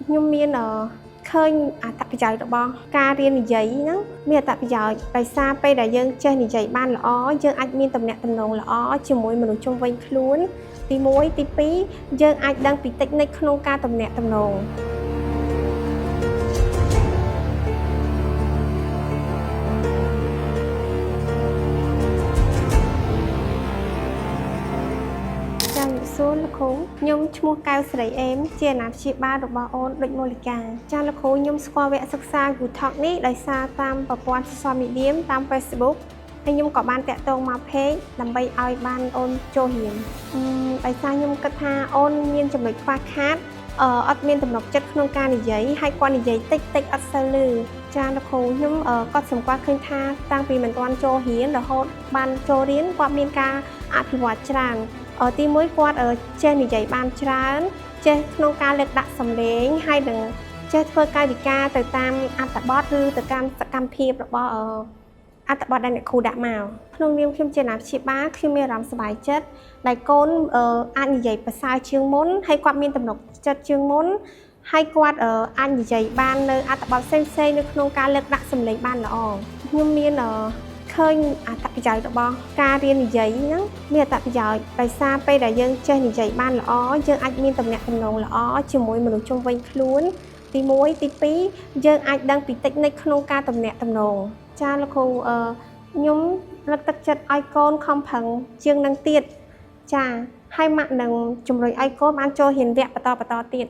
ខ្ញុំមានឃើញអត្ថប្រយោជន៍របស់ការរៀននិយាយហ្នឹងមានអត្ថប្រយោជន៍ដោយសារពេលដែលយើងចេះនិយាយបានល្អយើងអាចមានទំនាក់ទំនងល្អជាមួយមនុស្សជុំវិញខ្លួនទី1ទី2យើងអាចដឹងពីតិចនិចក្នុងការទំនាក់ទំនងសួរលោកគ្រូខ្ញុំឈ្មោះកៅស្រីអេមជាអាណាព្យាបាលរបស់អូនដូចមូលិកាចាលោកគ្រូខ្ញុំស្គាល់វគ្គសិក្សា Gutalk នេះដោយសារតាមប្រព័ន្ធ social media តាម Facebook ហើយខ្ញុំក៏បានតាក់ទងមក page ដើម្បីឲ្យបានអូនចូលរៀនដោយសារខ្ញុំគិតថាអូនមានចំណុចខ្វះខាតអត់មានទំនុកចិត្តក្នុងការនិយាយហើយគាត់និយាយតិចអត់សូវឮចាលោកគ្រូខ្ញុំគាត់សម្គាល់ឃើញថាតាំងពីមិនទាន់ចូលរៀនរហូតបានចូលរៀនគាត់មានការអភិវឌ្ឍច្រើនទី1គាត់ចេះនិយាយបានច្រើនចេះក្នុងការលើកដាក់សម្លេងហើយនឹងចេះធ្វើកាយវិការទៅតាមអត្ថបទឬទៅតាមសកម្មភាពរបស់អត្ថបទដែលអ្នកគ្រូដាក់មកក្នុងនាមខ្ញុំជាអាណាព្យាបាលខ្ញុំមានអារម្មណ៍សប្បាយចិត្តដែលកូនអាចនិយាយប្រសើរជាងមុនហើយគាត់មានទំនុកចិត្តជាងមុនហើយគាត់អាចនិយាយបាននៅអត្ថបទផ្សេងៗនៅក្នុងការលើកដាក់សម្លេងបានល្អខ្ញុំមានឃើញអត្ថប្រយោជន៍របស់ការរៀននិយាយហ្នឹងមានអត្ថប្រយោជន៍ដោយសារពេលដែលយើងចេះនិយាយបានល្អយើងអាចមានទំនាក់ទំនងល្អជាមួយមនុស្សជុំវិញខ្លួនទី1ទី2យើងអាចដឹងពីតិចនិចក្នុងការទំនាក់ទំនងចាលោកគ្រូខ្ញុំលើកទឹកចិត្តឲ្យកូនខំប្រឹងជាងនឹងទៀតចាហើយម៉ាក់នឹងជំរុញឲ្យកូនបានចូលរៀនវគ្គបន្តទៀត